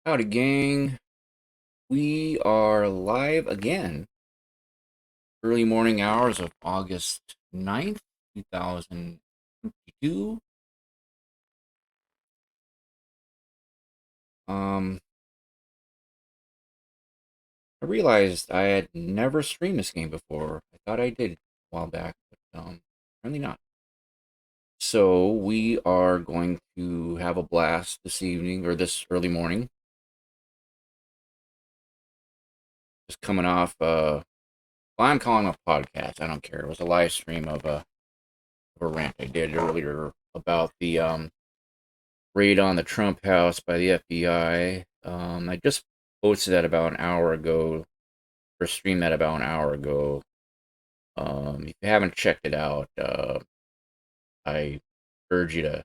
Howdy, gang. We are live again. Early morning hours of August 9th, 2022. Um, I realized I had never streamed this game before. I thought I did a while back, but apparently not. So we are going to have a blast this evening or this early morning. Just coming off well, I'm calling it a podcast. I don't care. It was a live stream of a rant I did earlier about the raid on the Trump house by the FBI. I just posted that about an hour ago, or streamed that about an hour ago. If you haven't checked it out, I urge you to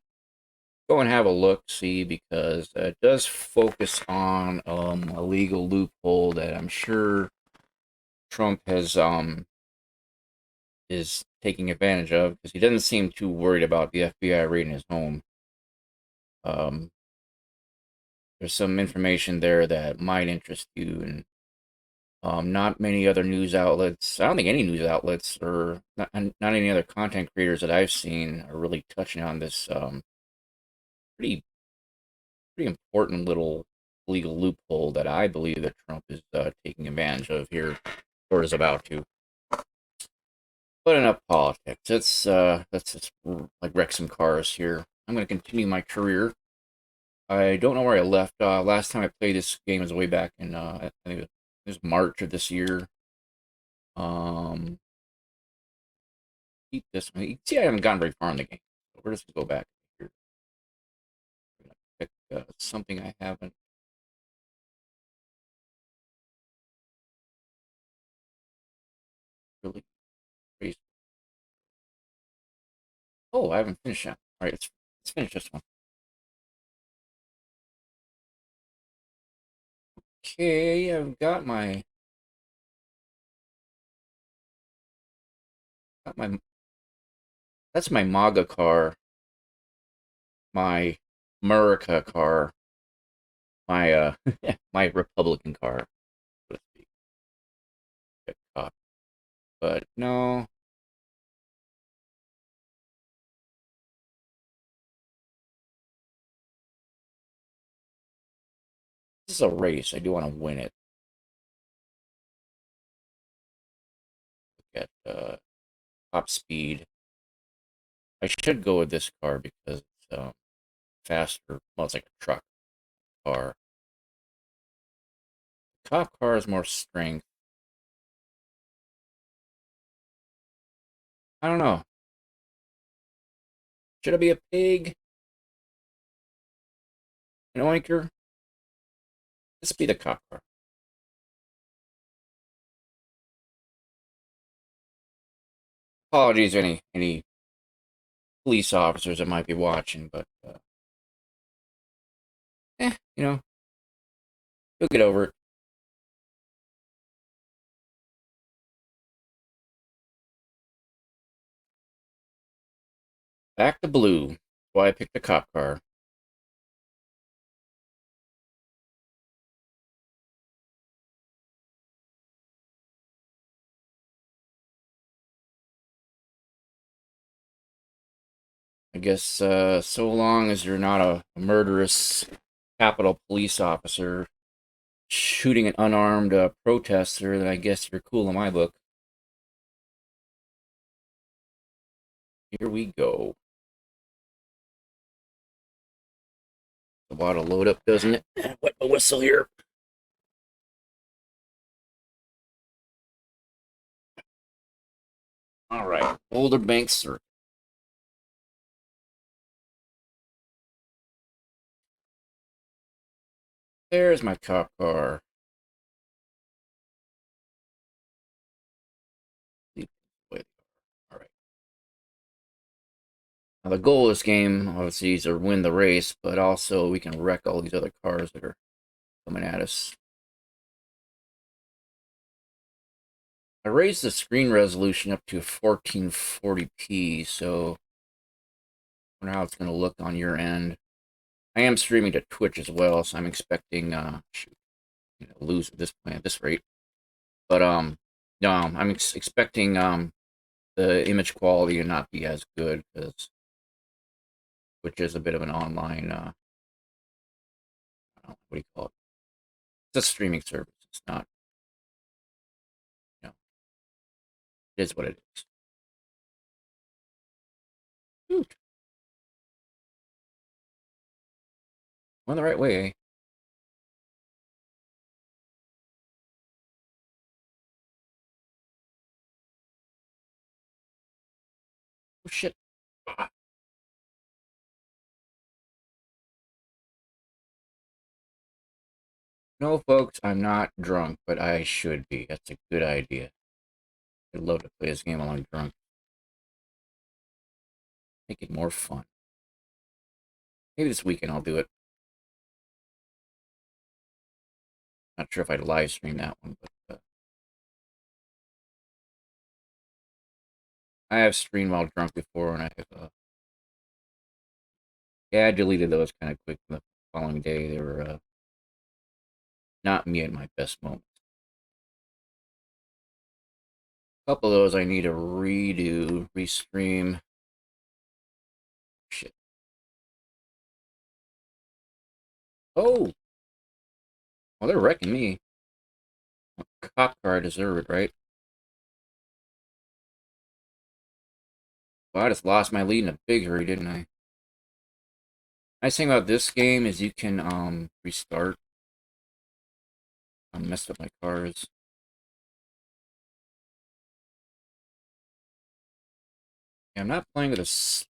go and have a look, see, because it does focus on a legal loophole that I'm sure Trump has is taking advantage of because he doesn't seem too worried about the FBI raiding his home. Um, there's some information there that might interest you, and not many other news outlets. I don't think any news outlets or not any other content creators that I've seen are really touching on this pretty pretty important little legal loophole that I believe that Trump is taking advantage of here, or is about to. But enough politics. Let's just like wreck some cars here. I'm going to continue my career. I don't know where I left. Last time I played this game was way back in I think it was March of this year. Um, Keep this one. You can see I haven't gotten very far in the game. So we're just gonna go back here. We're gonna pick something I haven't really raised. Oh, I haven't finished that. All right, let's finish this one. Okay, I've got my that's my MAGA car, my America car, my my Republican car, so to speak. Get caught. But no, this is a race. I do want to win it. Get top speed. I should go with this car because it's faster. Well, it's like a truck car. Cop car is more strength. I don't know. Should I be a pig? An oinker? Let's be the cop car. Apologies to any police officers that might be watching, but you know, you'll get over it. Back to blue. That's why I picked the cop car. I guess so long as you're not a murderous Capitol police officer shooting an unarmed protester, then I guess you're cool in my book. Here we go. The bottle load up, doesn't it? Wet the whistle here. All right, Boulder Bank Circuit. There's my cop car. All right. Now the goal of this game, obviously, is to win the race, but also we can wreck all these other cars that are coming at us. I raised the screen resolution up to 1440p, so I wonder how it's going to look on your end. I am streaming to Twitch as well, so I'm expecting shoot, lose at this point at this rate. But no, I'm expecting the image quality to not be as good because Twitch is a bit of an online I don't know, what do you call it? It's a streaming service. It's not, you know, it is what it is. Ooh, going the right way, eh? Oh shit. Ah. No, folks, I'm not drunk, but I should be. That's a good idea. I'd love to play this game while I'm drunk. Make it more fun. Maybe this weekend I'll do it. Not sure if I'd live stream that one, but I have streamed while drunk before, and I have, yeah, I deleted those kind of quick the following day. They were not me at my best moment. A couple of those I need to redo, restream. Shit. Oh, well, they're wrecking me. Cop car, I deserve it, right? Well, I just lost my lead in a big hurry, didn't I? Nice thing about this game is you can restart. I messed up my cars. Yeah, I'm not playing with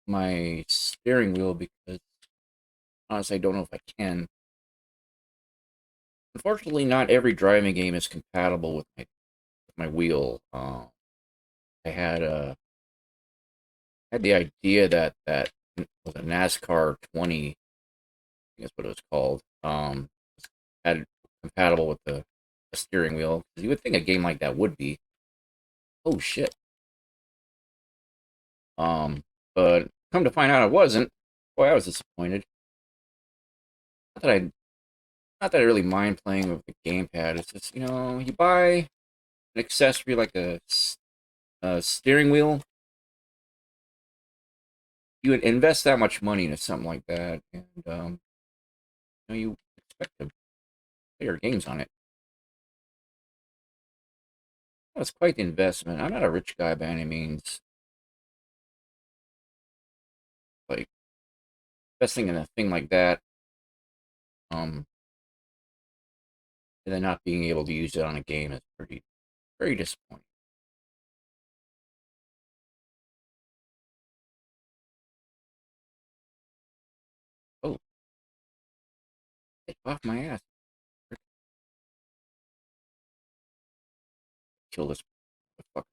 my steering wheel because honestly I don't know if I can. Unfortunately, not every driving game is compatible with my wheel. I had the idea that was a NASCAR 20, I think that's what it was called. Had compatible with the steering wheel. You would think a game like that would be. Oh shit. Um, but come to find out it wasn't. Boy, I was disappointed. Not that I not that I really mind playing with the gamepad. It's just, you buy an accessory like a steering wheel, you would invest that much money into something like that, and you expect to play your games on it. That's quite the investment. I'm not a rich guy by any means. Like investing in a thing like that, um, and then not being able to use it on a game is pretty very disappointing. Oh, get off my ass! Kill this fucker.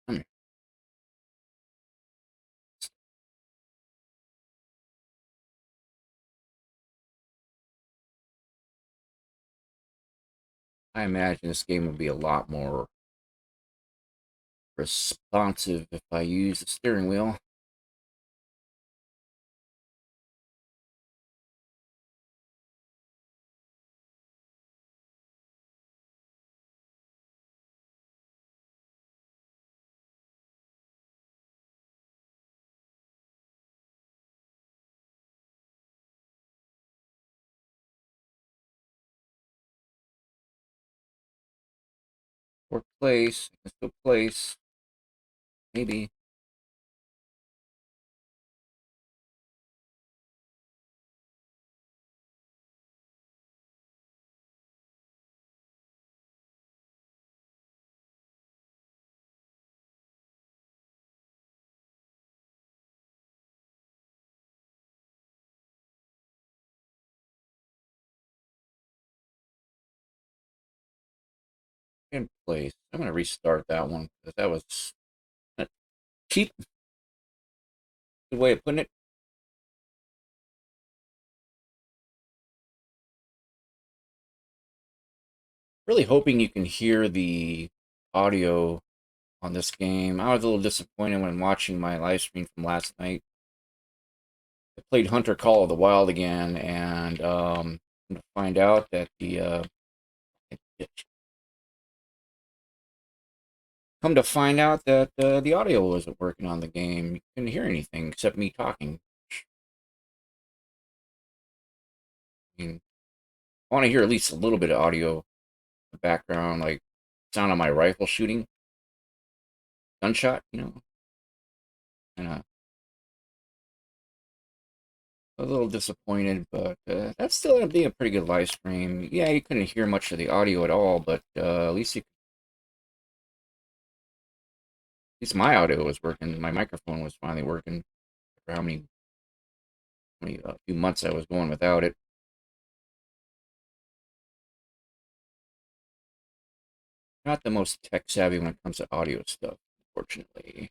Come here. I imagine this game would be a lot more responsive if I use the steering wheel. Or place, I can still place, maybe. In place. I'm gonna restart that one because that was a cheap, good way of putting it. Really hoping you can hear the audio on this game. I was a little disappointed when watching my live stream from last night. I played Hunter Call of the Wild again, and to find out that come to find out that the audio wasn't working on the game. You couldn't hear anything except me talking. I mean, I want to hear at least a little bit of audio in the background, like sound of my rifle shooting, gunshot, And a little disappointed, but that's still gonna be a pretty good live stream. Yeah, you couldn't hear much of the audio at all, but at least my audio was working. My microphone was finally working for how many few months I was going without it. Not the most tech savvy when it comes to audio stuff, unfortunately.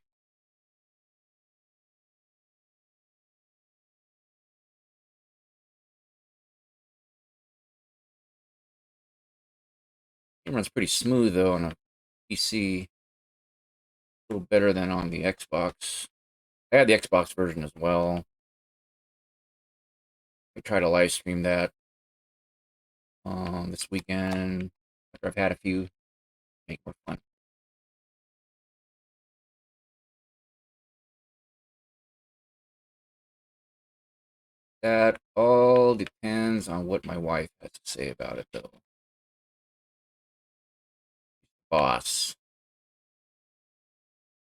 It runs pretty smooth though on a PC, a little better than on the Xbox. I had the Xbox version as well. I tried to live stream that this weekend after I've had a few. Make more fun. That all depends on what my wife has to say about it, though. Boss,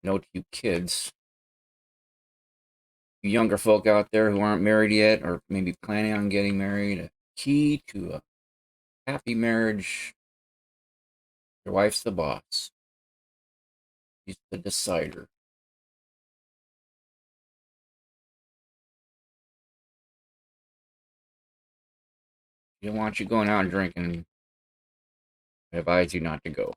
note to you kids, you younger folk out there who aren't married yet or maybe planning on getting married, a key to a happy marriage, your wife's the boss. She's the decider. She don't want you going out and drinking. I advise you not to go.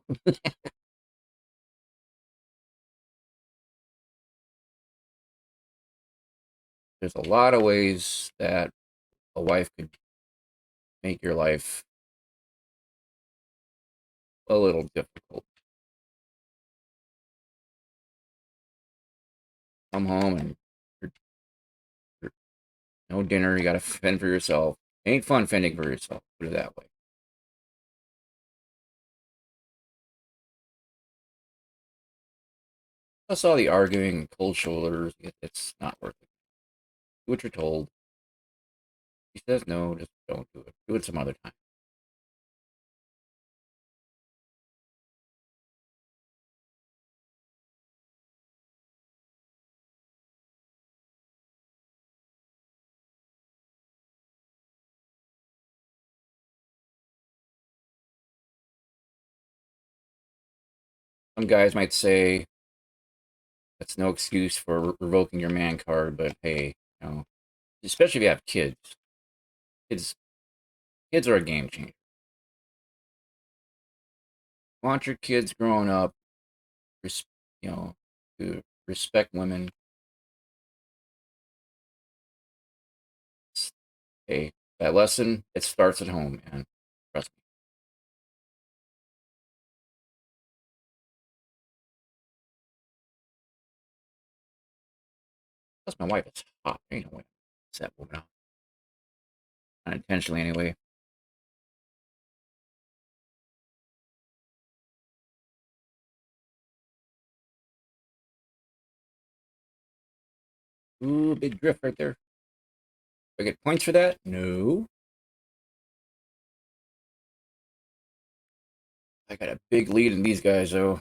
There's a lot of ways that a wife could make your life a little difficult. Come home and you're, you're, no dinner. You got to fend for yourself. Ain't fun fending for yourself. Put it that way. Plus all the arguing and cold shoulders. It's not worth it. Do what you're told. He says no, just don't do it. Do it some other time. Some guys might say that's no excuse for revoking your man card, but hey, especially if you have kids. Kids, kids are a game changer. Want your kids growing up, res- you know, to respect women. Hey, that lesson it starts at home, man. Trust me. Plus, my wife is hot. Ain't no way. It's that woman out. Unintentionally, anyway. Ooh, big drift right there. Do I get points for that? No. I got a big lead in these guys, though.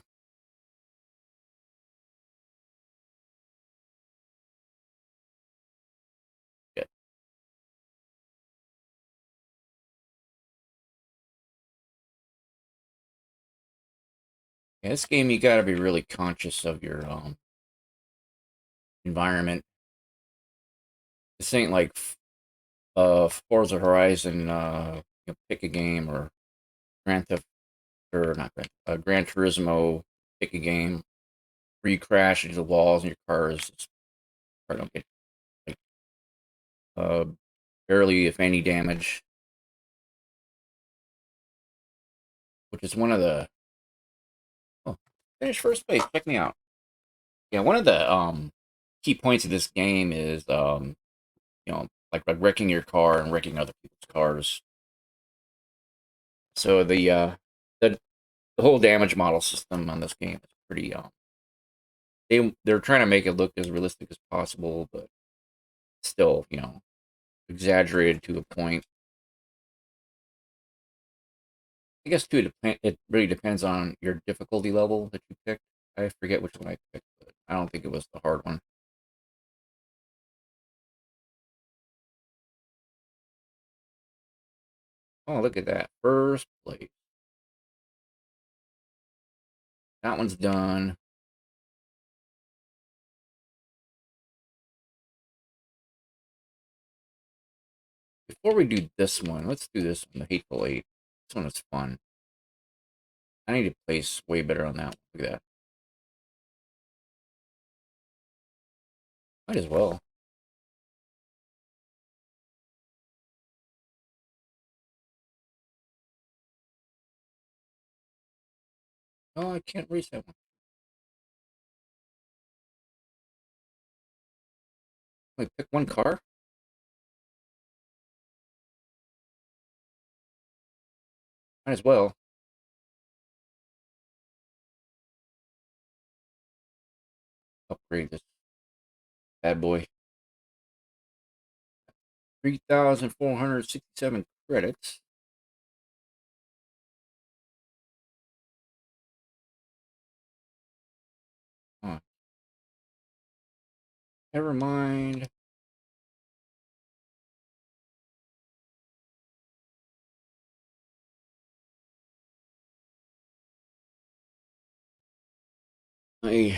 Yeah, this game you got to be really conscious of your environment. This ain't like Forza Horizon. Pick a game or Grand Theft or not Gran Turismo. Pick a game where you crash into the walls and your cars don't get like uh, barely if any damage. which is one of the oh, finished first place. Check me out. Yeah, one of the key points of this game is like wrecking your car and wrecking other people's cars. So the the whole damage model system on this game is pretty they're trying to make it look as realistic as possible, but still, exaggerated to a point. I guess too, it really depends on your difficulty level that you picked. I forget which one I picked, but I don't think it was the hard one. Oh, look at that. First place. That one's done. Before we do this one, let's do this one, the Hateful Eight. This one is fun. I need to place way better on that one. Look at that. Might as well. Oh, I can't race that one. Wait, pick one car? Might as well. Upgrade this bad boy. 3,467 credits. Oh, never mind. My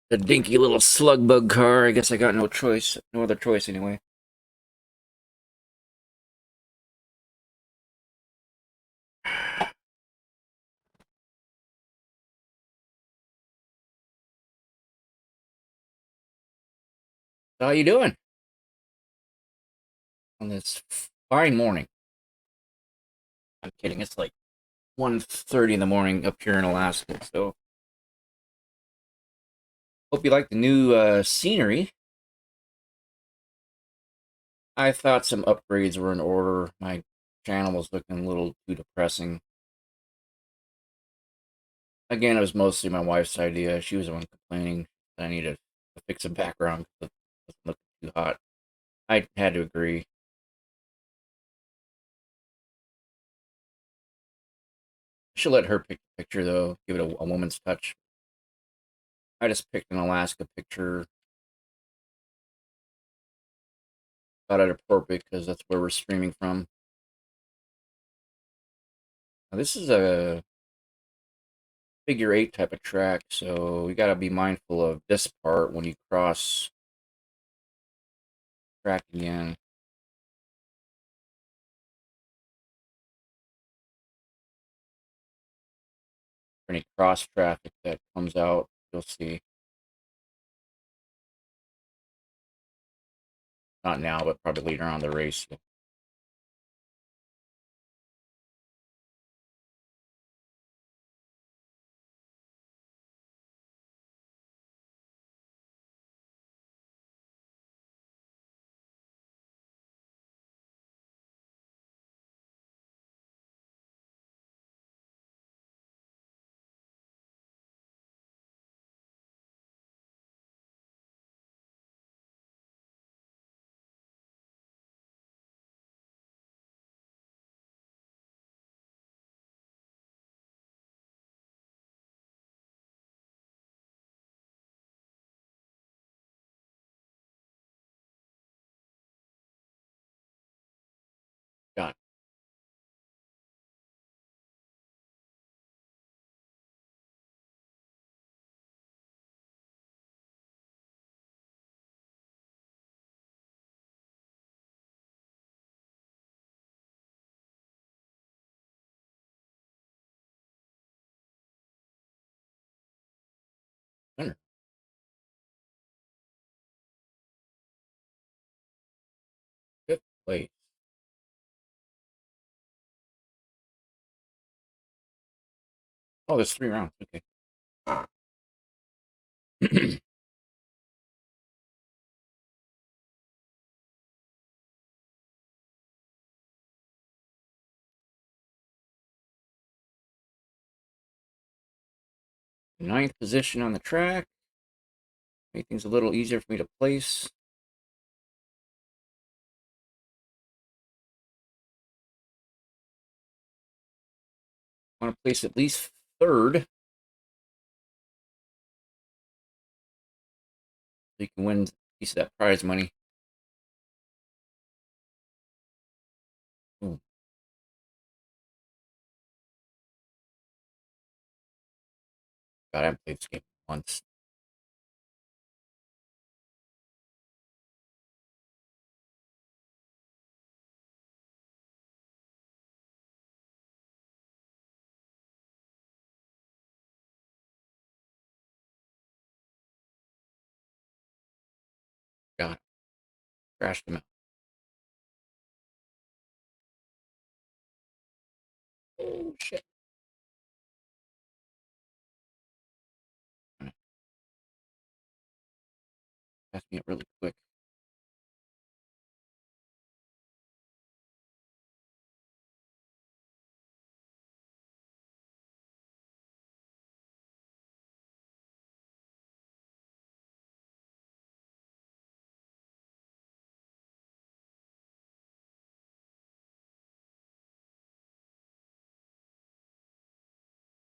the dinky little slug bug car. I guess I got no choice. No other choice anyway. How you doing on this fine morning? I'm kidding. It's like 1:30 in the morning up here in Alaska. So hope you like the new scenery. I thought some upgrades were in order. My channel was looking a little too depressing. Again, it was mostly my wife's idea. She was the one complaining that I needed to fix a background because it wasn't looking too hot. I had to agree. I should let her pick the picture though, give it a woman's touch. I just picked an Alaska picture. Thought it appropriate because that's where we're streaming from. Now, this is a figure eight type of track, so we got to be mindful of this part when you cross track again. For any cross traffic that comes out, you'll see. Not now, but probably later on in the race. Got it. Fifth place. Oh, there's 3 rounds. Okay. Ninth position on the track. Make things a little easier for me to place. I want to place at least third so you can win a piece of that prize money. Ooh, God, I haven't played this game once. God, crashed them out. Oh, shit. Passed me up really quick.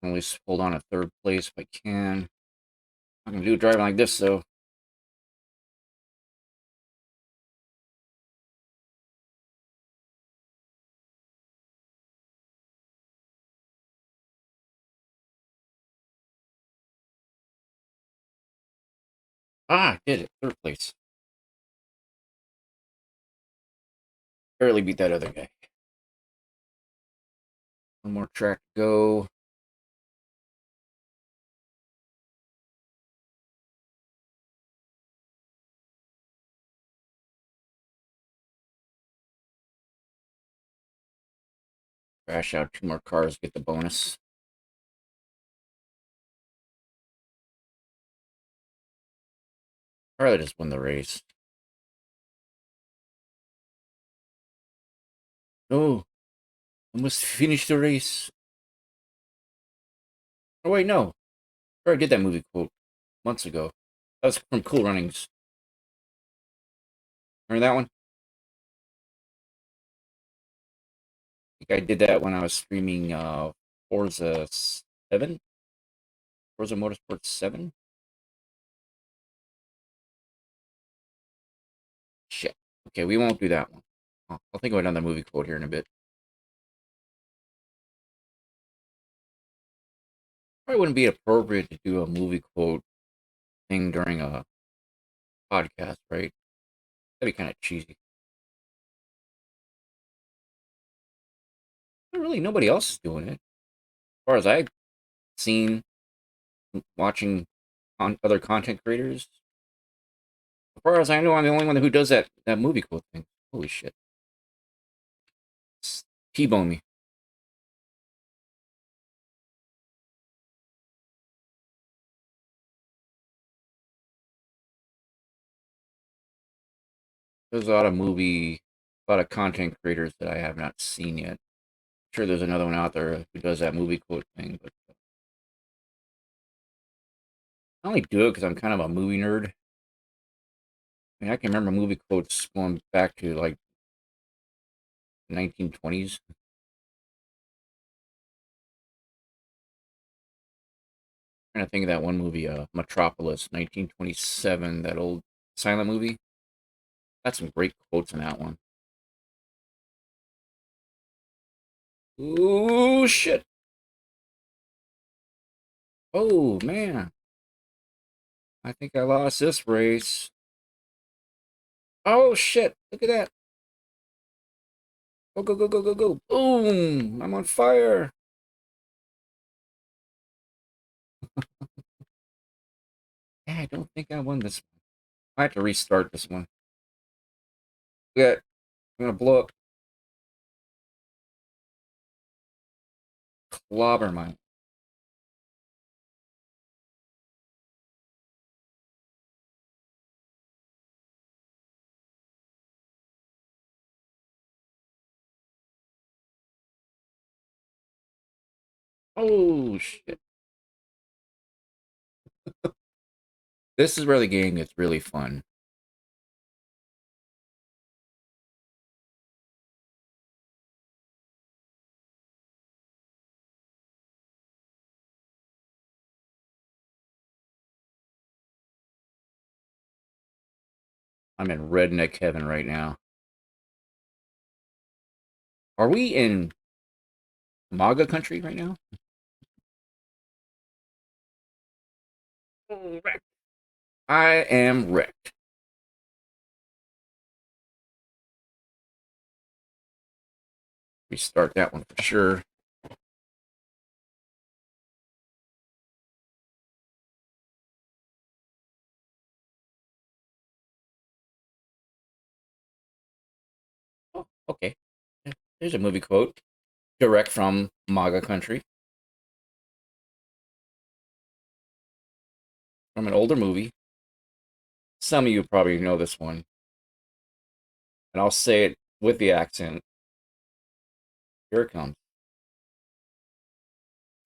At least hold on to third place if I can. I'm going to do driving like this, though. Ah, I did it. Third place. Barely beat that other guy. One more track to go. Crash out 2 more cars, get the bonus. I'd rather just win the race. Oh, almost finished the race. Oh, wait, no. I already did that movie quote months ago. That was from Cool Runnings. Remember that one? I think I did that when I was streaming Forza 7? Forza Motorsport 7? Shit. Okay, we won't do that one. I'll think of another movie quote here in a bit. Probably wouldn't be appropriate to do a movie quote thing during a podcast, right? That'd be kind of cheesy. But really, nobody else is doing it. As far as I've seen, watching on other content creators, as far as I know, I'm the only one who does that movie quote thing. Holy shit. T-bone me. There's a lot of content creators that I have not seen yet. Sure, there's another one out there who does that movie quote thing, but I only do it because I'm kind of a movie nerd. I mean, I can remember movie quotes going back to like 1920s. I'm trying to think of that one movie, Metropolis, 1927, that old silent movie. Got some great quotes in that one. Ooh, shit. Oh, man. I think I lost this race. Oh, shit. Look at that. Go, go, go, go, go, go. Boom. I'm on fire. Yeah, I don't think I won this one. I have to restart this one. Yeah, I'm going to blow up Clobber mine. Oh shit! This is where the game gets really fun. I'm in redneck heaven right now. Are we in MAGA country right now? Oh, wrecked. I am wrecked. Restart that one for sure. Oh, okay. There's a movie quote direct from MAGA country from an older movie. Some of you probably know this one, and I'll say it with the accent. Here it comes.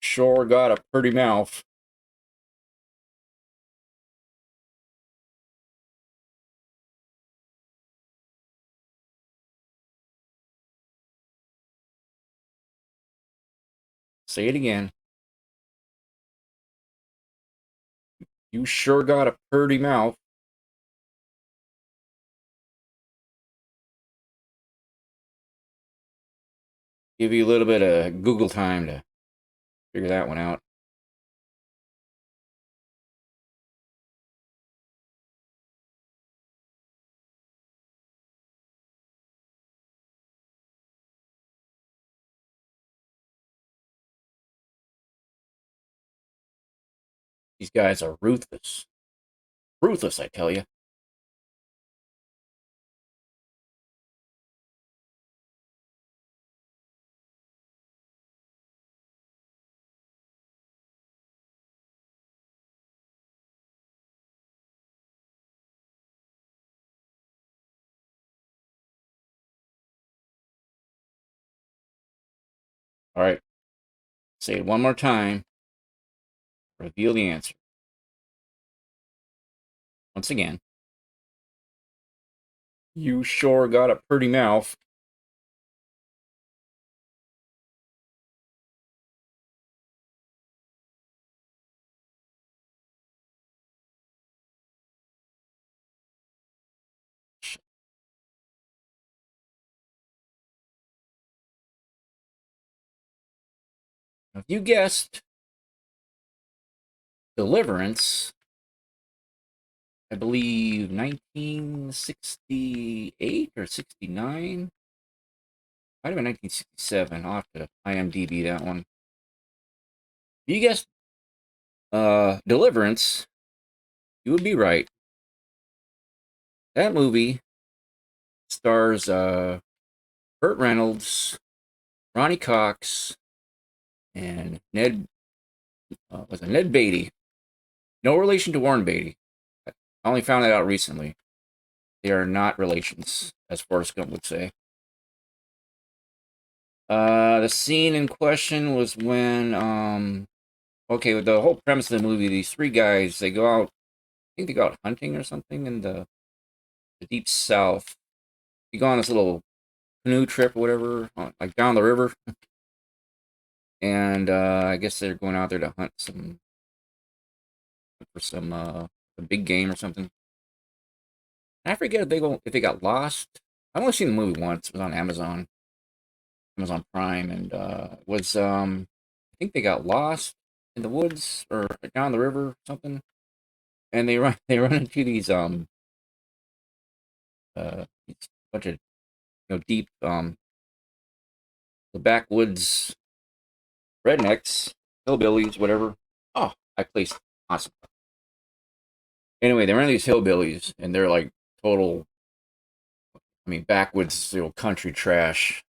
Sure got a pretty mouth. Say it again. You sure got a pretty mouth. Give you a little bit of Google time to figure that one out. These guys are ruthless. Ruthless, I tell you. All right, say it one more time. Reveal the answer. Once again. You sure got a pretty mouth. If you guessed Deliverance, I believe 1968 or 69. Might have been 1967. I'll have to IMDb that one. If you guessed Deliverance, you would be right. That movie stars Burt Reynolds, Ronnie Cox, and Ned was it Ned Beatty. No relation to Warren Beatty. I only found that out recently. They are not relations, as Forrest Gump would say. The scene in question was when okay, with the whole premise of the movie, these three guys they go out. I think they go out hunting or something in the deep south. You go on this little canoe trip or whatever, like down the river, and I guess they're going out there to hunt some for some a big game or something. I forget if they got lost. I've only seen the movie once. It was on Amazon Prime, and was I think they got lost in the woods or down the river or something, and they run into these bunch of deep the backwoods rednecks, hillbillies, whatever. Oh, I placed awesome. Anyway, they run into these hillbillies, and they're like total. I mean, backwoods, country trash.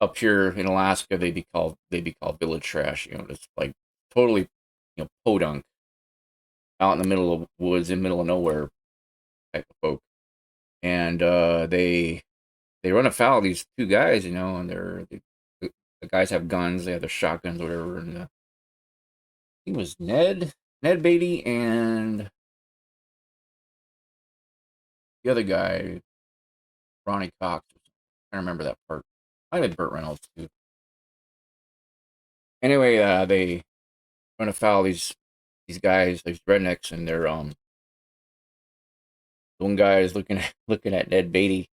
Up here in Alaska, they'd be called village trash. It's like totally, podunk out in the middle of woods, in the middle of nowhere type of folk. And they run afoul of these two guys, and the guys have guns. They have their shotguns, whatever. And he was Ned Beatty, and the other guy, Ronnie Cox. I remember that part. I had Burt Reynolds too. Anyway, they run afoul these guys, these rednecks, and they're one guy is looking at looking at Ned Beatty.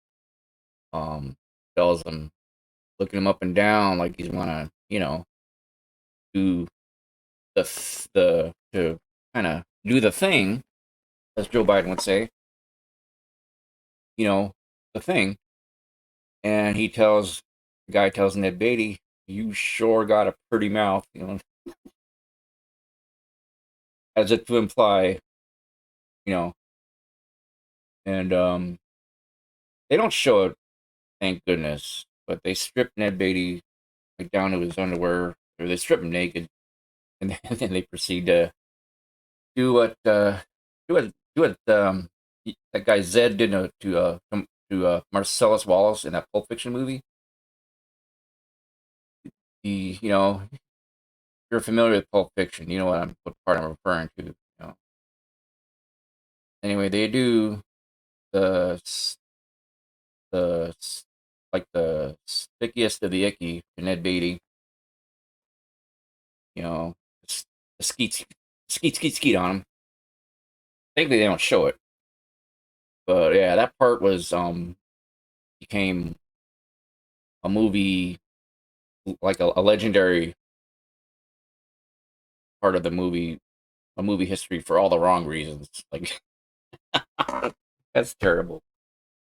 Um, tells him, looking him up and down like he's wanna, do the to kind of do the thing, as Joe Biden would say, you know, the thing. And the guy tells Ned Beatty, "You sure got a pretty mouth," as if to imply, you know, and they don't show it, thank goodness, but they strip Ned Beatty like down to his underwear, or they strip him naked, and then they proceed to do what do what that guy Zed did to Marcellus Wallace in that Pulp Fiction movie. He, you're familiar with Pulp Fiction, you know what part I'm referring to. Anyway, they do the the like the stickiest of the icky to Ned Beatty. You know, the skeet on him. Thankfully, they don't show it, but yeah, that part was became a movie, like a legendary part of the movie, a movie history for all the wrong reasons. Like that's terrible.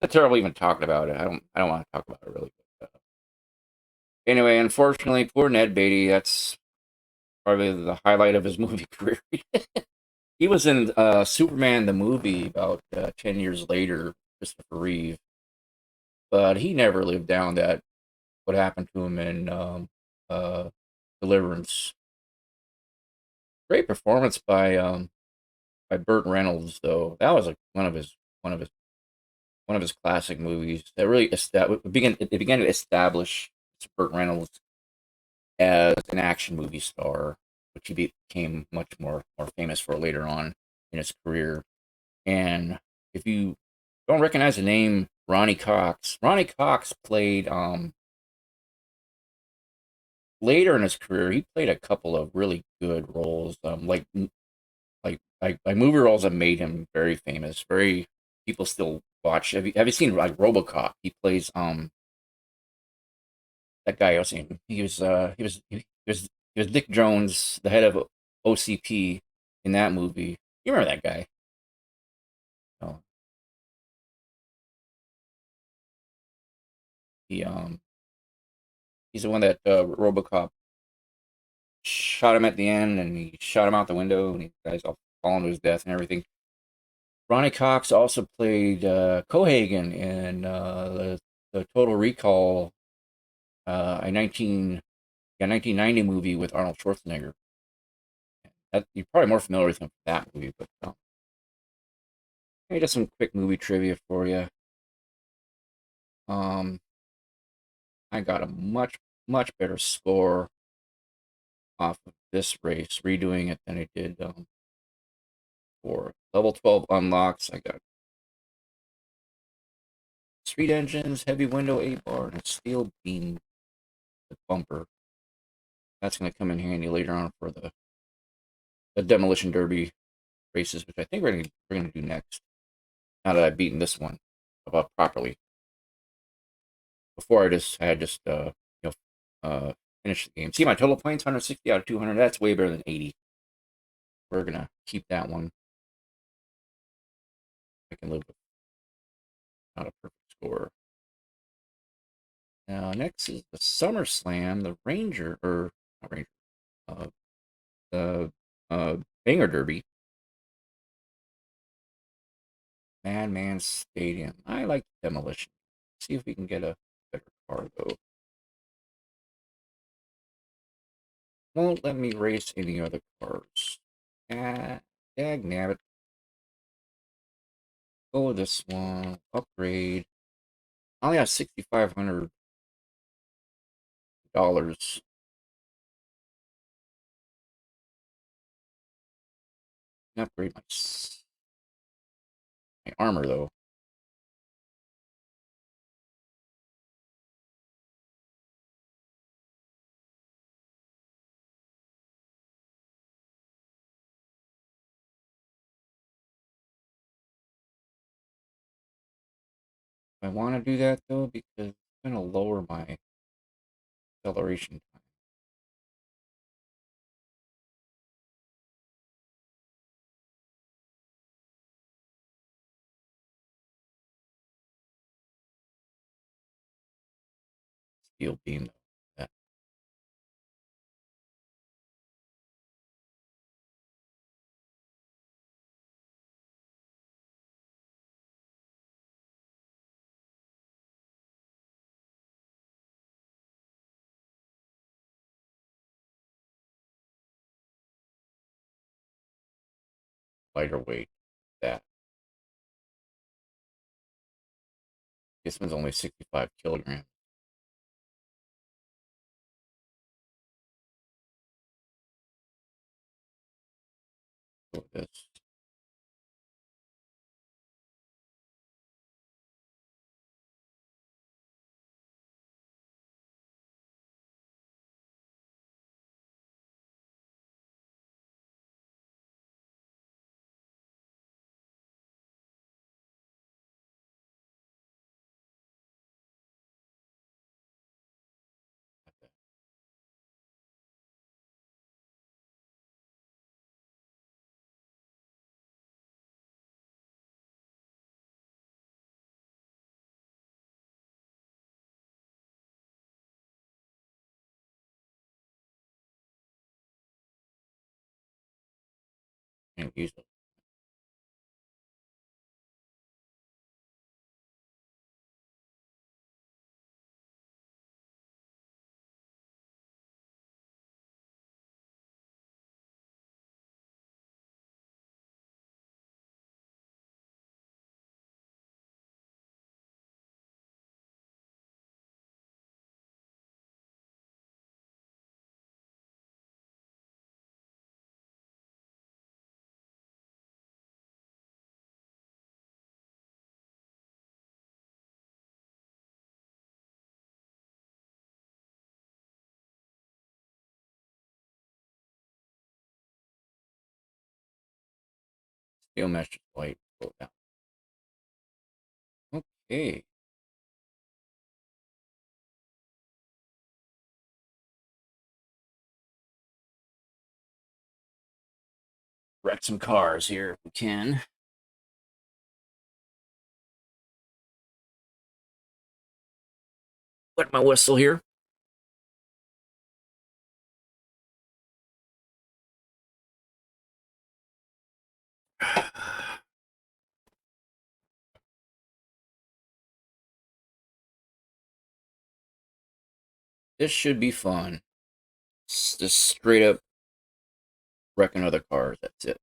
That's terrible even talking about it. I don't want to talk about it really. But, anyway, unfortunately, poor Ned Beatty. That's probably the highlight of his movie career. He was in Superman the movie about 10 years later, Christopher Reeve, but he never lived down that what happened to him in uh, Deliverance. Great performance by Burt Reynolds, though. That was like one of his one of his classic movies that really began to establish Burt Reynolds as an action movie star, which he became much more famous for later on in his career. And if you don't recognize the name Ronnie Cox played later in his career. He played a couple of really good roles, like movie roles that made him very famous. Very people still watch. Have you seen like RoboCop? He plays that guy. I was saying he was Dick Jones, the head of OCP in that movie. You remember that guy? Oh, he he's the one that RoboCop shot him at the end, and he shot him out the window, and the guy's all falling to his death and everything. Ronnie Cox also played Cohagen in the Total Recall, a 1990 movie with Arnold Schwarzenegger. You're probably more familiar with him from that movie, but maybe just some quick movie trivia for you. Um, I got a much better score off of this race, redoing it than I did for level 12 unlocks. I got street engines, heavy window A bar, and a steel beam bumper. That's going to come in handy later on for the demolition derby races, which I think we're gonna do next. Now that I've beaten this one about properly. Before I had just finished the game. See my total points, 160 out of 200. That's way better than 80. We're gonna keep that one. I can live with not a perfect score. Now next is the SummerSlam, the Ranger or not Ranger, uh, the Banger Derby, Madman Stadium. I like demolition. See if we can get a better car though. Won't let me race any other cars. Ah, dag nabbit. Go with this one. Upgrade. I only have 6,500 dollars. Upgrade my armor though. I want to do that though because it's gonna lower my acceleration time. Steel beam though. Lighter weight. That. This one's only 65 kilograms. So this. Can't use it. Steel mesh is light. Pull it down. Okay. Wreck some cars here if we can. Wet my whistle here. This should be fun. Just straight up wrecking other cars. That's it.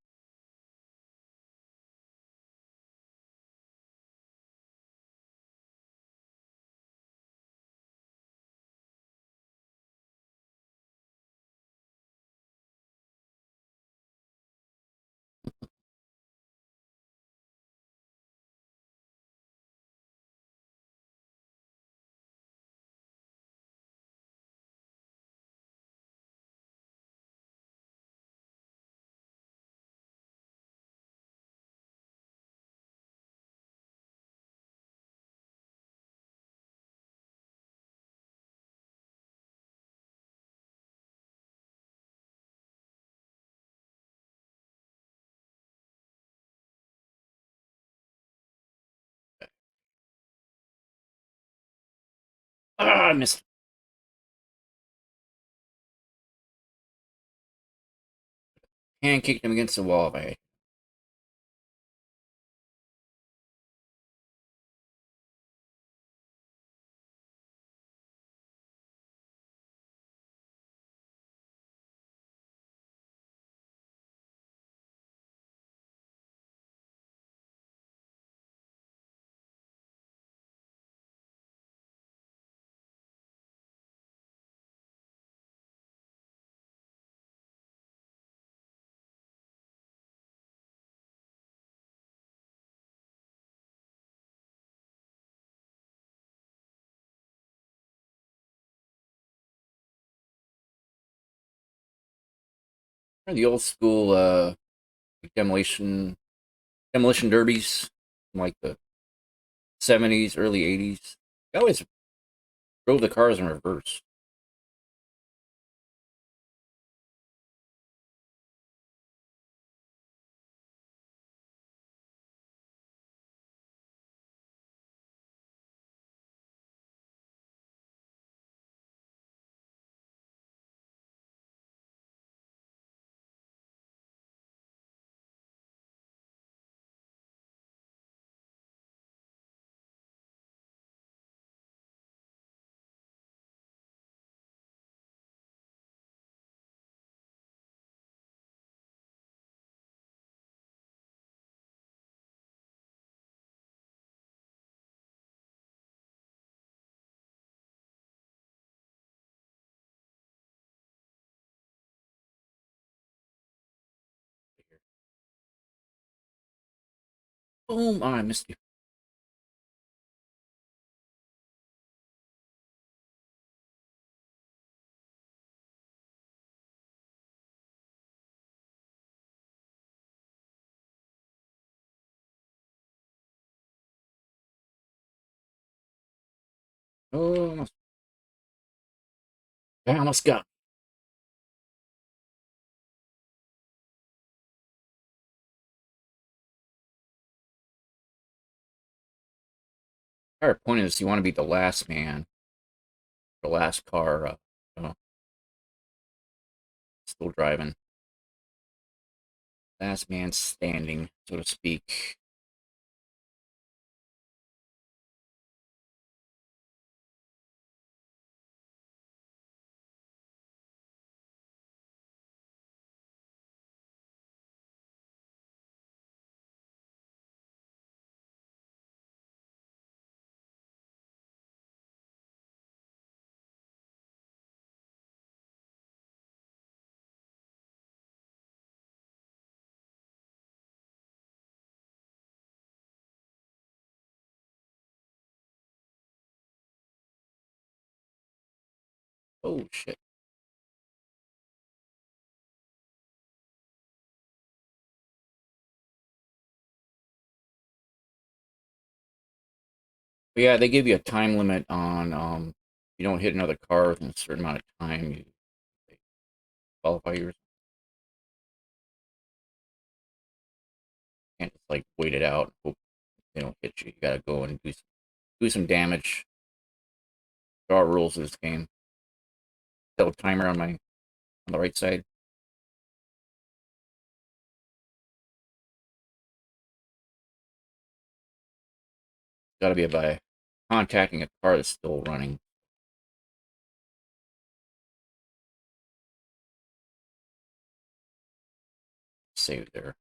Ah, I missed. Pancaked him against the wall. If I The old school demolition demolition derbies from like the 70s, early 80s. I always drove the cars in reverse. Boom! Oh, I missed you. Oh, I almost got. Our point is, you want to be the last man, the last car, still driving, last man standing, so to speak. Oh shit! But yeah, they give you a time limit on you don't hit another car within a certain amount of time. You they qualify yours. You can't just like wait it out. Hope they don't hit you. You gotta go and do some damage. There are rules of this game. Tell timer on my on the right side. Got to be by contacting a car that's still running. Save there.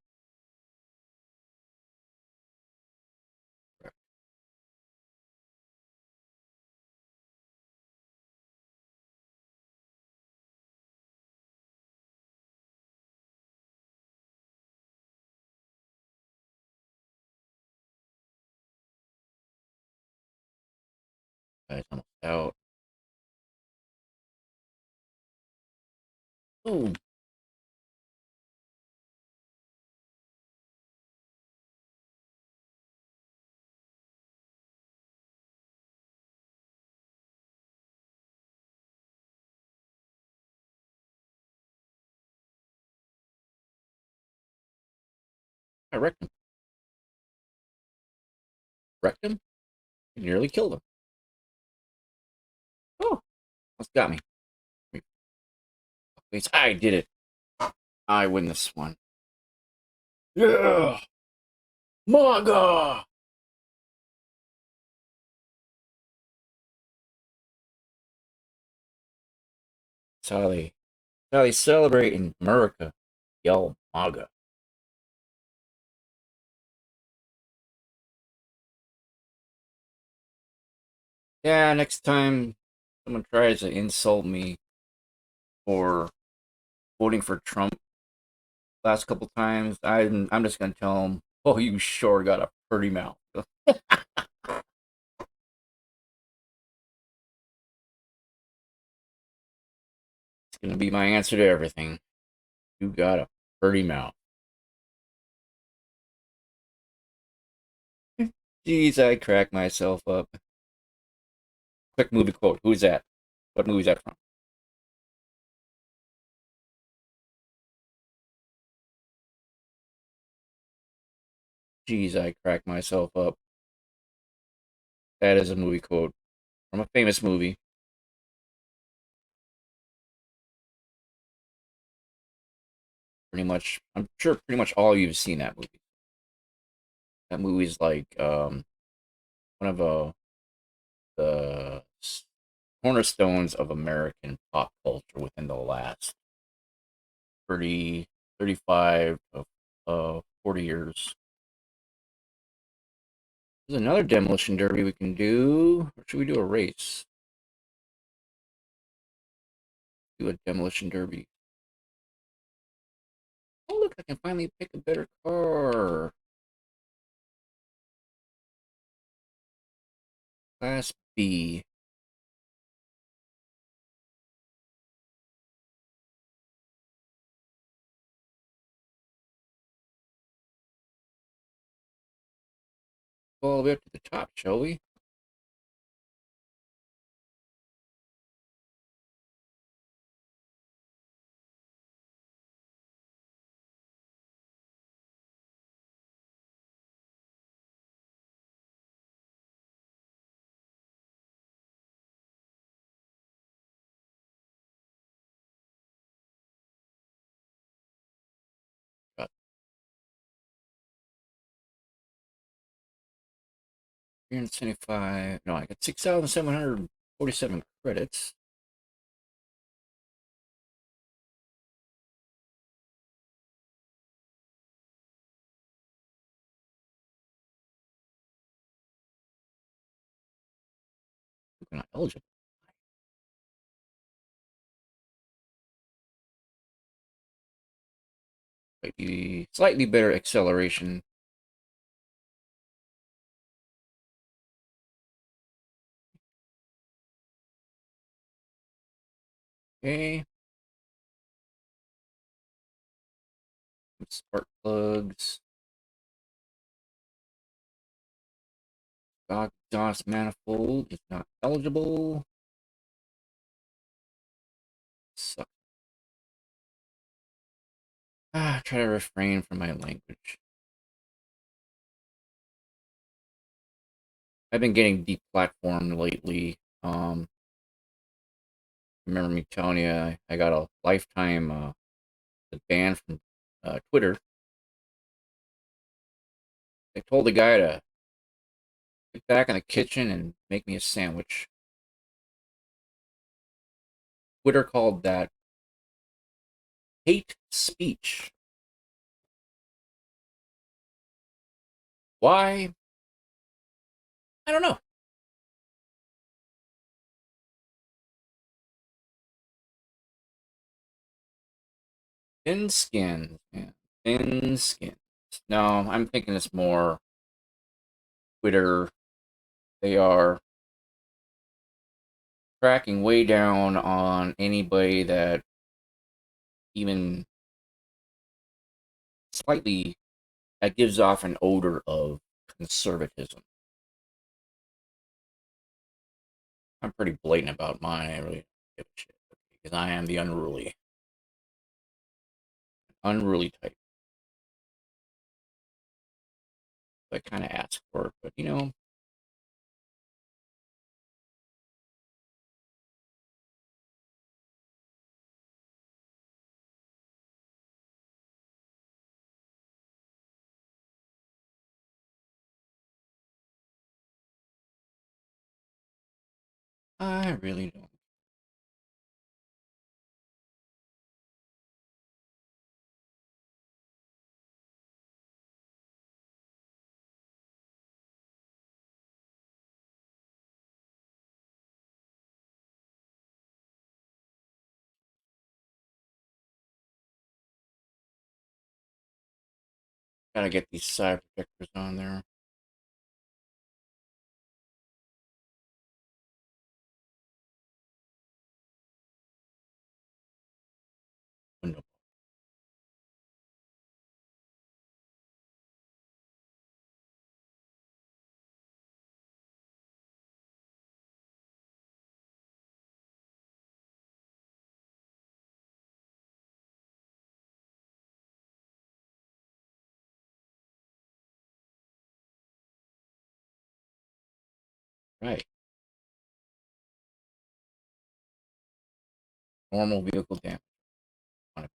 Guys, almost out. Boom. I wrecked him. Wrecked him. Nearly killed him. Oh, almost got me. I did it. I win this one. Yeah, MAGA. That's how they celebrate in America. Yell MAGA. Yeah, next time someone tries to insult me for voting for Trump last couple times, I'm just gonna tell them, "Oh, you sure got a pretty mouth." It's gonna be my answer to everything. You got a pretty mouth. Jeez, I crack myself up. Quick movie quote. Who's that? What movie is that from? Jeez, I crack myself up. That is a movie quote from a famous movie. Pretty much, I'm sure pretty much all of you have seen that movie. That movie's like one of the cornerstones of American pop culture within the last 30, 35 of 40 years. There's another demolition derby we can do. Or should we do a race? Do a demolition derby. Oh, look, I can finally pick a better car. Class B. Go all the way up to the top, shall we? Got 375. No, I got 6,747 credits. I'm not eligible. Might be slightly better acceleration. Okay. Spark plugs. Stock exhaust manifold is not eligible. Suck. Try to refrain from my language. I've been getting deplatformed lately. Remember me telling you I got a lifetime ban from Twitter. They told the guy to get back in the kitchen and make me a sandwich. Twitter called that hate speech. Why? I don't know. Thin skins, man. Thin skins. No, I'm thinking it's more Twitter. They are tracking way down on anybody that even slightly that gives off an odor of conservatism. I'm pretty blatant about mine. I really don't give a shit because I am the unruly type. So I kind of ask for it, but I really don't. Gotta get these side protectors on there. Window. Right. Normal vehicle damage on a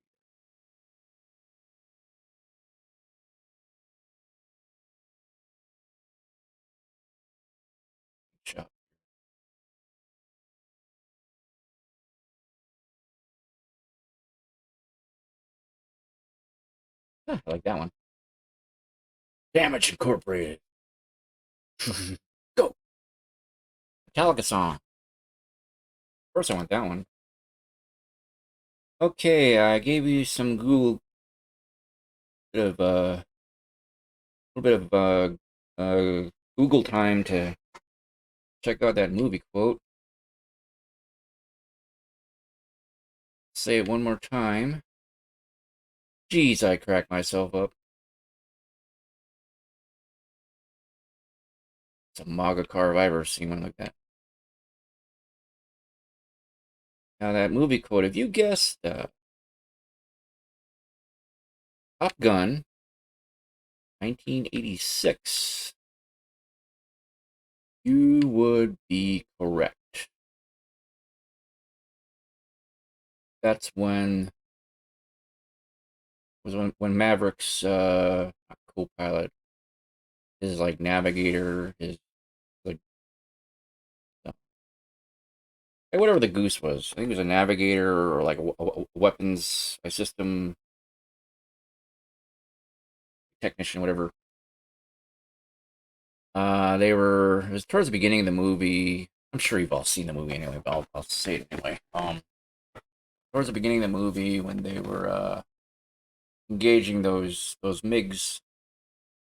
shop. Huh, I like that one. Damage Incorporated. Go. Metallica song. Of course, I want that one. Okay, I gave you some Google bit of little bit of Google time to check out that movie quote. Say it one more time. Jeez, I cracked myself up. It's a MAGA car if I've ever seen one like that. Now that movie quote, if you guessed Top Gun, 1986, you would be correct. That's when when Maverick's co-pilot, his like navigator, his like whatever the goose was. I think it was a navigator or like a weapons a system technician, whatever. They were. It was towards the beginning of the movie. I'm sure you've all seen the movie anyway, but I'll say it anyway. Towards the beginning of the movie when they were engaging those MiGs,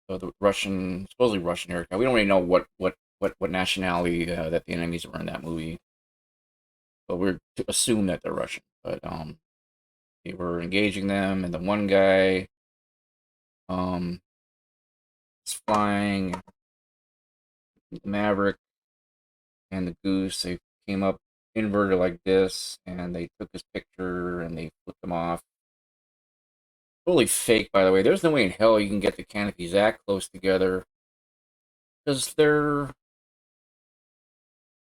so the Russian, supposedly Russian aircraft. We don't really know what nationality that the enemies were in that movie, but we're to assume that they're Russian. But they were engaging them, and the one guy um was flying the Maverick and the Goose. They came up inverted like this, and they took his picture and they flipped him off. Totally fake, by the way. There's no way in hell you can get the canopies that close together because they're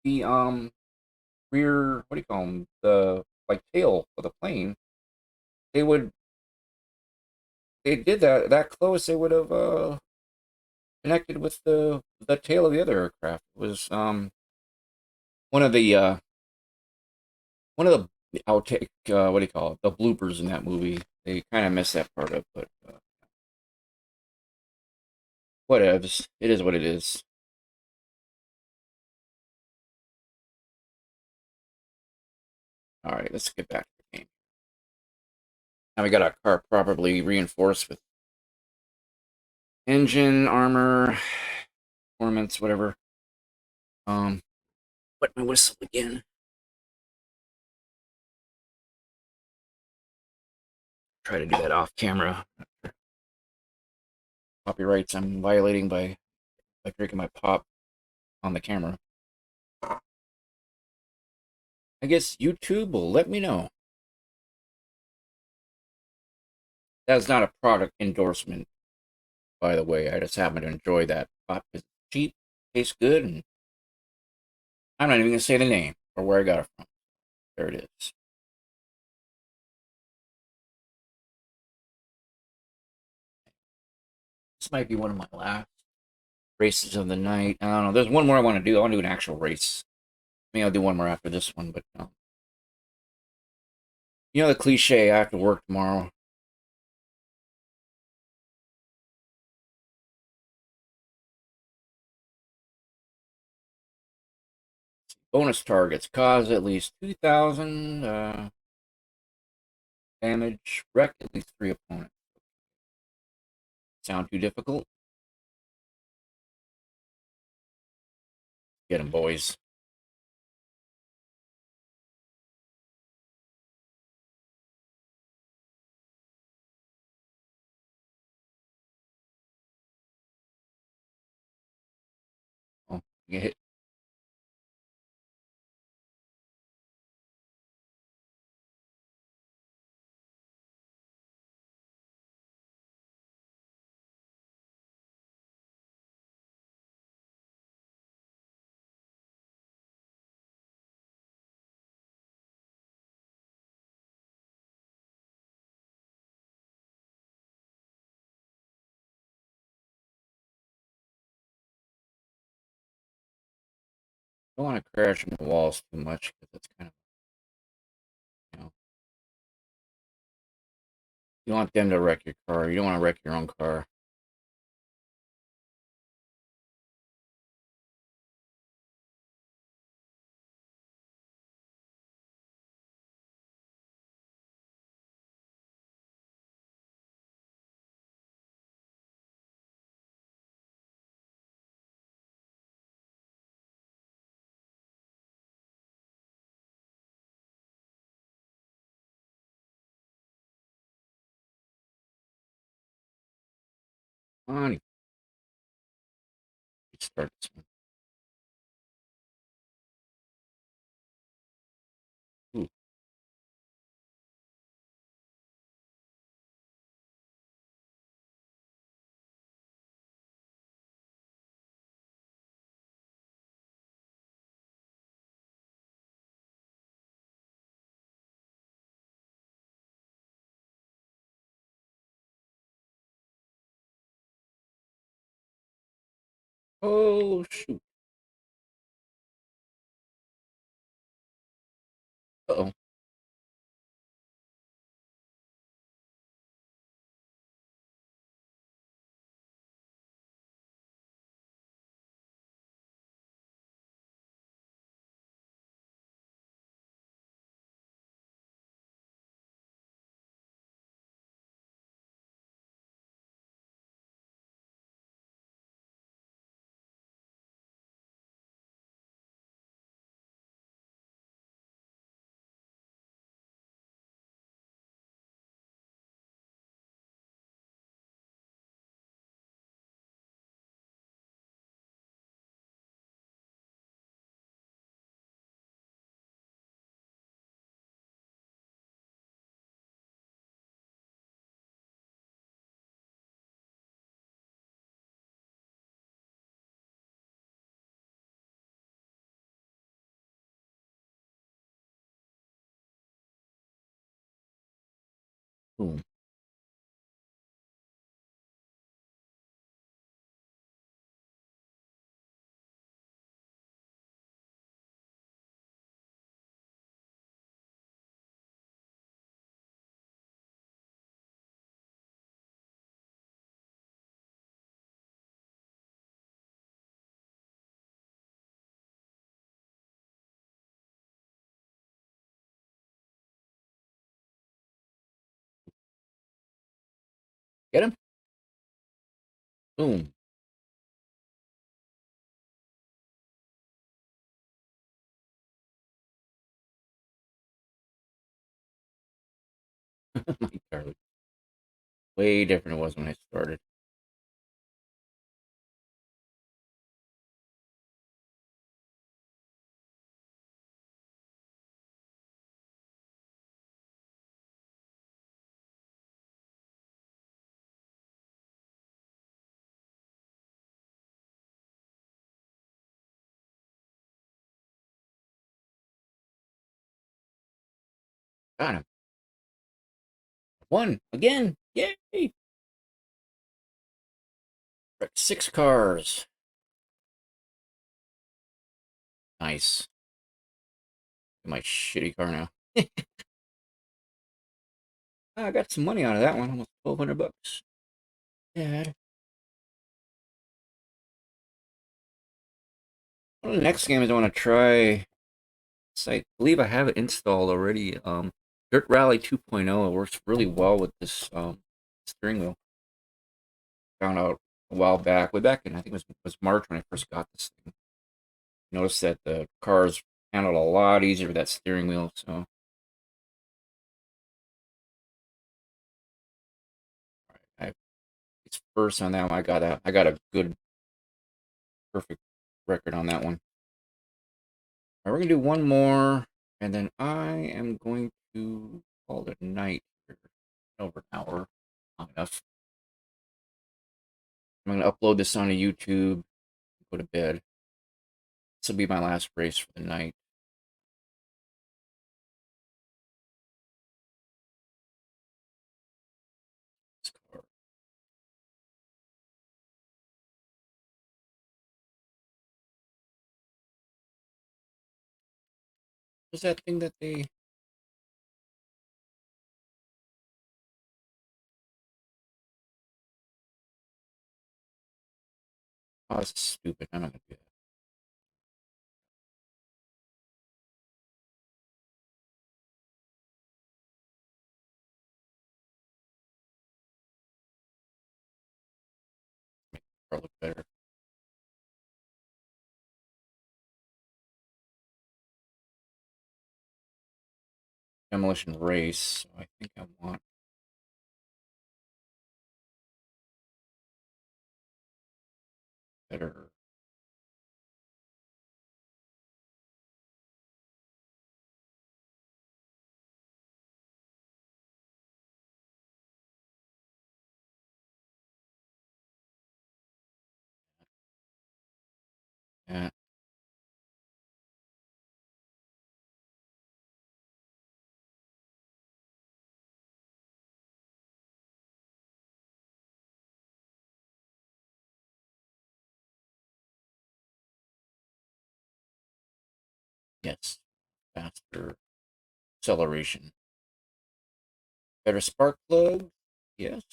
the rear. What do you call them? The like tail of the plane. They would. They did that close. They would have connected with the tail of the other aircraft. It was one of the one of the outtake. What do you call it? The bloopers in that movie. They kind of messed that part up, but whatevs. It is what it is. All right, let's get back to the game. Now we got our car properly reinforced with engine, armor, performance, whatever. Um, wet my whistle again. Try to do that off camera. Copyrights I'm violating by drinking my pop on the camera. I guess YouTube will let me know. That's not a product endorsement, by the way. I just happen to enjoy that pop because it's cheap, tastes good, and I'm not even gonna say the name or where I got it from. There it is. This might be one of my last races of the night. I don't know. There's one more I want to do. I want to do an actual race. Maybe I'll do one more after this one, but you know the cliche. I have to work tomorrow. Bonus targets cause at least 2,000 damage. Wreck at least 3 opponents. Sound too difficult? Get them, boys. Oh, get hit. don't want to crash into walls too much because that's kind of, you know, you want them to wreck your car. You don't want to wreck your own car. Come on, you start this one. Ooh, oh shoot. Uh-oh. Boom. Get him? Boom. My car was way different than it was when I started. Got him. One again. Yay! Wrecked 6 cars. Nice. My shitty car now. I got some money out of that one. Almost 1,200 bucks. Dad. One of the next games I want to try. So I believe I have it installed already. Dirt Rally 2.0. It works really well with this steering wheel. Found out a while back, way back in I think it was March when I first got this thing. Noticed that the cars handled a lot easier with that steering wheel. So I it's first on that one. I got a good perfect record on that one. All right, we're gonna do one more, and then I am going to call it a night here. Over an hour, long enough. I'm gonna upload this onto YouTube. Go to bed. This will be my last race for the night. This car. Was that thing that they? Oh, this is stupid. I'm not gonna do that. Or look better. Demolition race. So I think I want better. Yeah. Yes. Faster acceleration. Better spark plug. Yes.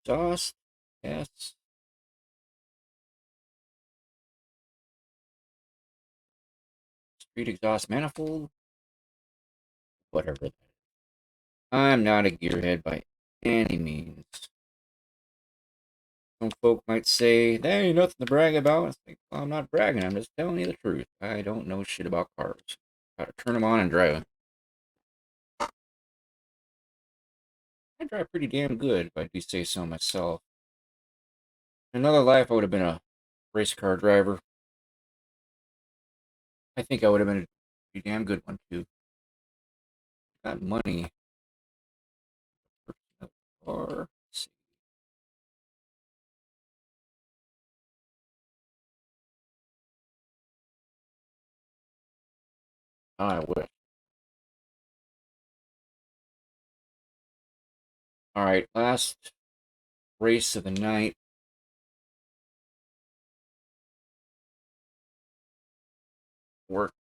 Exhaust. Yes. Street exhaust manifold. Whatever. I'm not a gearhead by any means. Some folk might say, there ain't nothing to brag about. It's like, well, I'm not bragging. I'm just telling you the truth. I don't know shit about cars. Gotta turn them on and drive them. I drive pretty damn good, if I do say so myself. In another life, I would have been a race car driver. I think I would have been a pretty damn good one, too. Got money. Car. I wish. All right, last race of the night.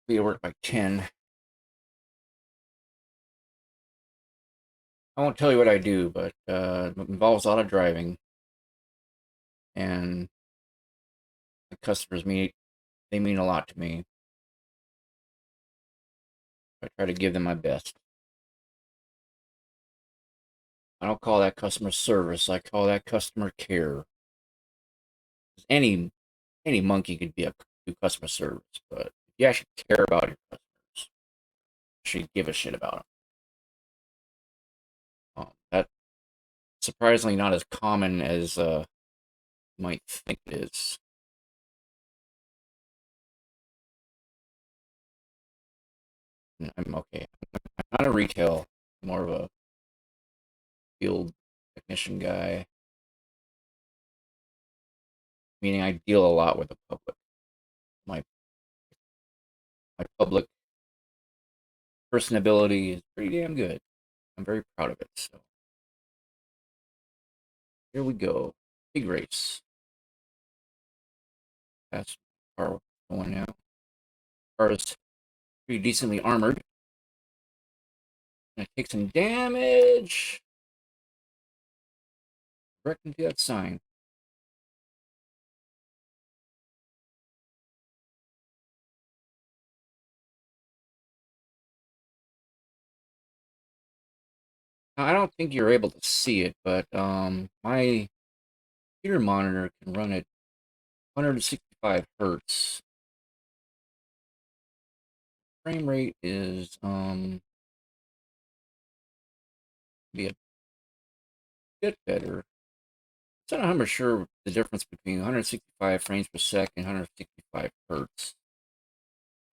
Be to work by 10. I won't tell you what I do, but it involves a lot of driving, and the customers they mean a lot to me. I try to give them my best. I don't call that customer service. I call that customer care. Any monkey could be a do customer service, but if you actually care about your customers, you should give a shit about them. That's surprisingly not as common as you might think it is. I'm okay. I'm not a retail, more of a field technician guy, meaning I deal a lot with the public. My my public personability is pretty damn good. I'm very proud of it. So here we go. Big race. Fast car going now. Car is pretty decently armored. Gonna take some damage. Wrecked into that sign. Now, I don't think you're able to see it, but my computer monitor can run at 165 hertz. Frame rate is be a bit better. So I'm not sure the difference between 165 frames per second and 165 hertz.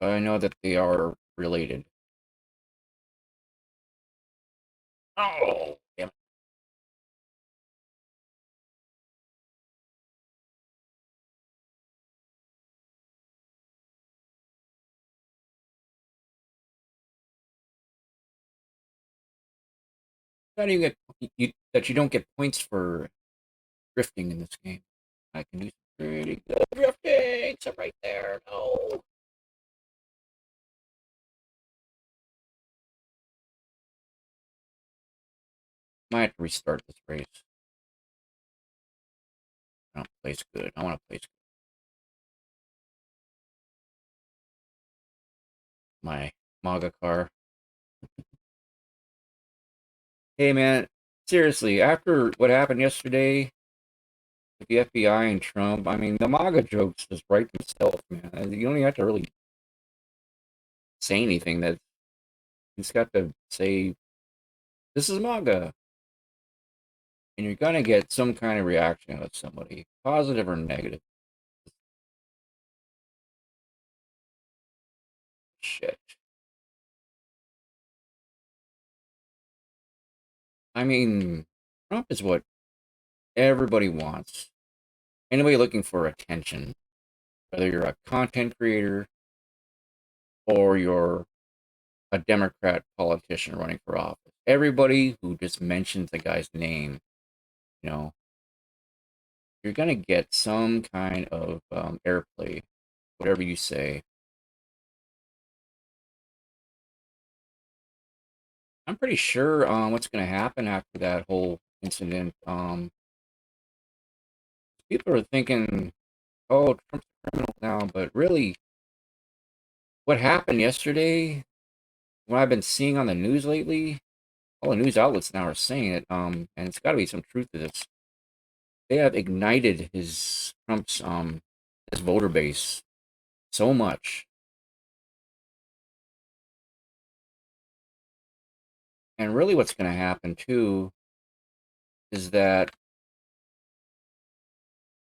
But I know that they are related. Oh, damn it. How do you get that you don't get points for drifting in this game? I can do some pretty good drifting. So right there, no. Might have to restart this race. I don't place good. I want to place my MAGA car. Hey man, seriously, after what happened yesterday with the FBI and Trump, I mean, the MAGA jokes just write themselves, man. You don't even have to really say anything. That you just got to say, "This is MAGA," and you're gonna get some kind of reaction out of somebody, positive or negative. Shit. I mean, Trump is what everybody wants. Anybody looking for attention, whether you're a content creator or you're a Democrat politician running for office. Everybody who just mentions the guy's name, you know, you're going to get some kind of airplay, whatever you say. I'm pretty sure what's going to happen after that whole incident. People are thinking, oh, Trump's a criminal now, but really, what happened yesterday, what I've been seeing on the news lately, all the news outlets now are saying it, and it's got to be some truth to this. They have ignited his voter base so much. And really what's going to happen too is that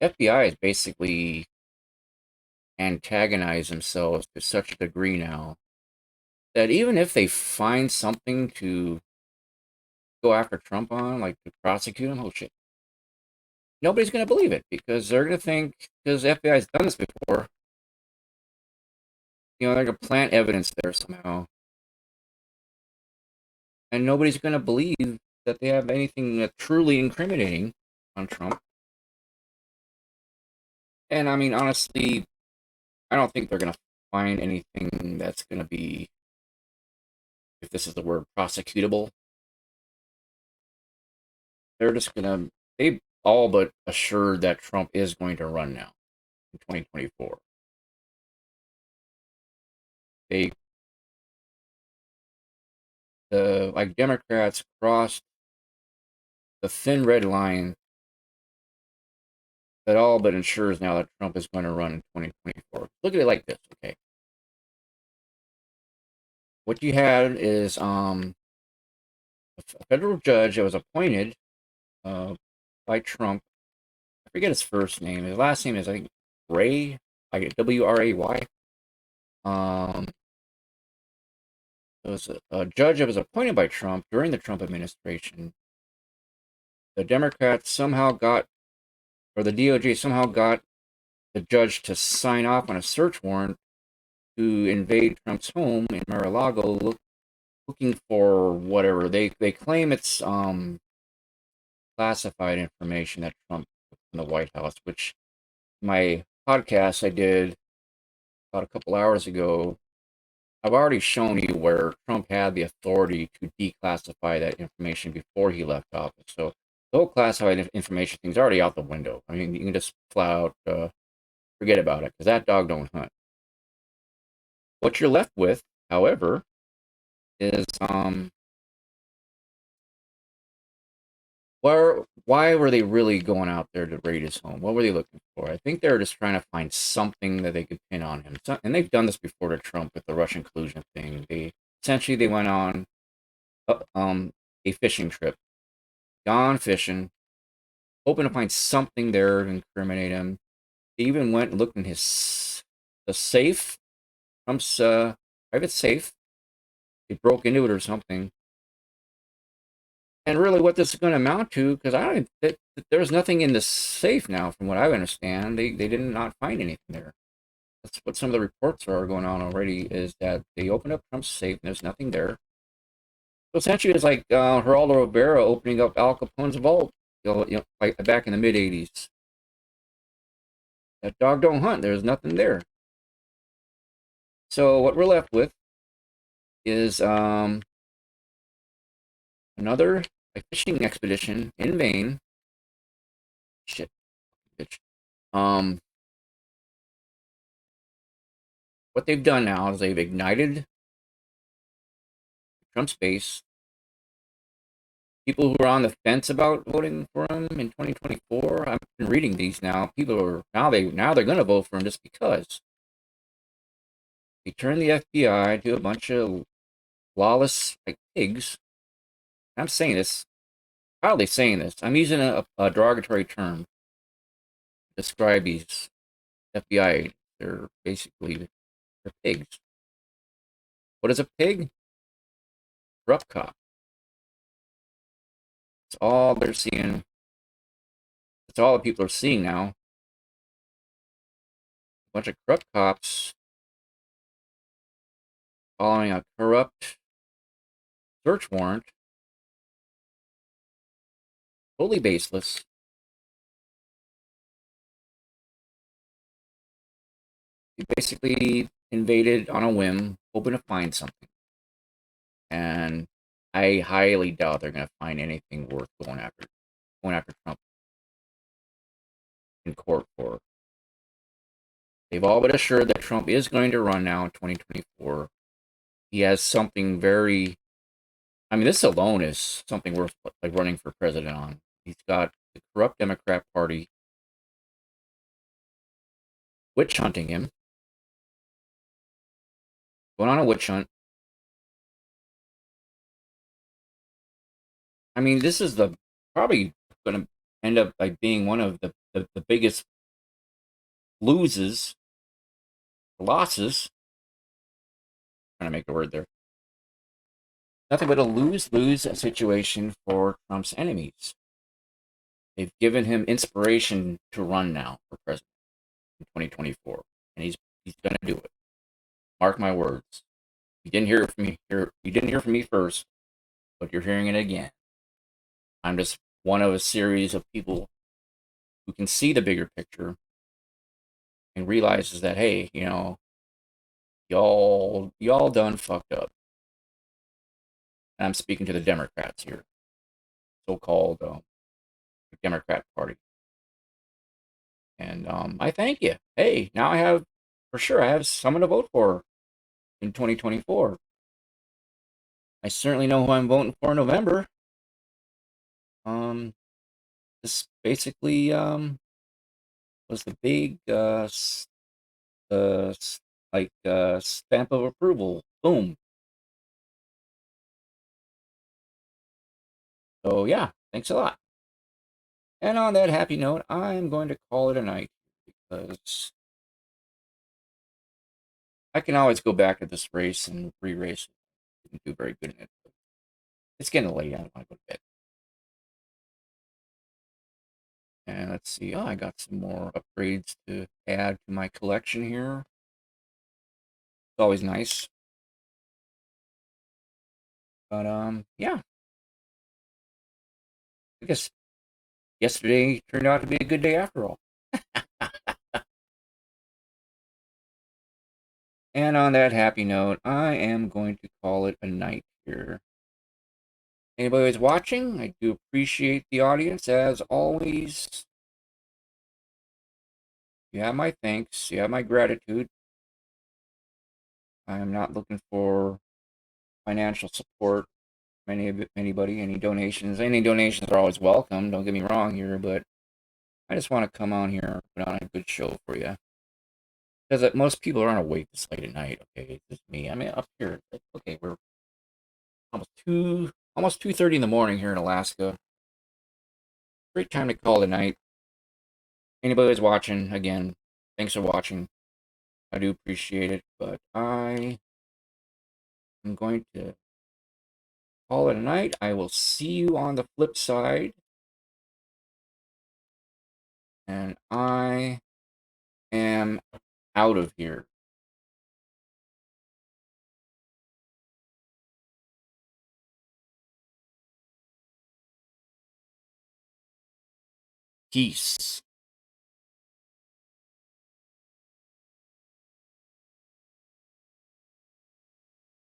FBI is basically antagonized themselves to such a degree now that even if they find something to go after Trump on, like to prosecute him, oh shit, nobody's going to believe it because they're going to think, because the FBI has done this before, they're going to plant evidence there somehow. And nobody's going to believe that they have anything truly incriminating on Trump. And I mean, honestly, I don't think they're going to find anything that's going to be, if this is the word, prosecutable. They're just going to, they all but assured that Trump is going to run now in 2024. They, like Democrats crossed the thin red line that all but ensures now that Trump is going to run in 2024. Look at it like this, okay? What you had is a federal judge that was appointed uh, by Trump. I forget his first name. His last name is, I think, Ray, like Wray. Um, it was a judge that was appointed by Trump during the Trump administration. The Democrats somehow got, or the DOJ somehow got the judge to sign off on a search warrant to invade Trump's home in Mar-a-Lago, looking for whatever they claim it's classified information that Trump put in the White House, which my podcast I did about a couple hours ago, I've already shown you where Trump had the authority to declassify that information before he left office. So the whole classified information thing's already out the window. I mean, you can just flat out forget about it because that dog don't hunt. What you're left with, however, is why were they really going out there to raid his home? What were they looking for? I think they were just trying to find something that they could pin on him. And they've done this before to Trump with the Russian collusion thing. They went on a fishing trip, gone fishing, hoping to find something there to incriminate him. They even went and looked in the safe, Trump's private safe. They broke into it or something. And really, what this is going to amount to, because I don't, there's nothing in the safe now, from what I understand. They did not find anything there. That's what some of the reports are going on already. Is that they opened up Trump's safe and there's nothing there. So essentially, it's like Geraldo Rivera opening up Al Capone's vault, like back in the mid '80s. That dog don't hunt. There's nothing there. So what we're left with is another a fishing expedition in vain. Shit, bitch. Um, what they've done now is they've ignited Trump's base. People who are on the fence about voting for him in 2024. I've been reading these now. People are now they're going to vote for him just because he turned the FBI to a bunch of lawless like pigs. I'm saying this, proudly saying this. I'm using a derogatory term to describe these FBI agents. They're basically they're pigs. What is a pig? Corrupt cop. It's all they're seeing. It's all the people are seeing now. A bunch of corrupt cops following a corrupt search warrant, totally baseless. He basically invaded on a whim, hoping to find something. And I highly doubt they're going to find anything worth going after Trump in court for. They've all but assured that Trump is going to run now in 2024. He has something very, I mean, this alone is something worth like running for president on. He's got the corrupt Democrat Party witch hunting him, going on a witch hunt. I mean, this is the probably going to end up like being one of the biggest losses. Trying to make the word there. Nothing but a lose-lose situation for Trump's enemies. They've given him inspiration to run now for president in 2024, and he's going to do it. Mark my words. You didn't hear it from me here. You didn't hear from me first, but you're hearing it again. I'm just one of a series of people who can see the bigger picture and realizes that hey, y'all done fucked up. And I'm speaking to the Democrats here, so-called Democrat Party. And I thank you. Hey, now I have someone to vote for in 2024. I certainly know who I'm voting for in November. Um, this basically was the big stamp of approval. Boom. So yeah, thanks a lot. And on that happy note, I'm going to call it a night because I can always go back to this race and re-race it and do very good in it. It's getting late. I want to go to bed. And let's see. Oh, I got some more upgrades to add to my collection here. It's always nice. But yeah. I guess yesterday turned out to be a good day after all. And on that happy note, I am going to call it a night here. Anybody who's watching, I do appreciate the audience as always. You have my thanks. You have my gratitude. I am not looking for financial support from anybody, any donations. Any donations are always welcome. Don't get me wrong here, but I just want to come on here and put on a good show for you. Because most people aren't awake this late at night. Okay, it's just me. I mean, up here, okay, we're almost 2:30 in the morning here in Alaska. Great time to call it a night. Anybody who's watching, again, thanks for watching. I do appreciate it, but I am going to call it a night. I will see you on the flip side. And I am out of here. Peace.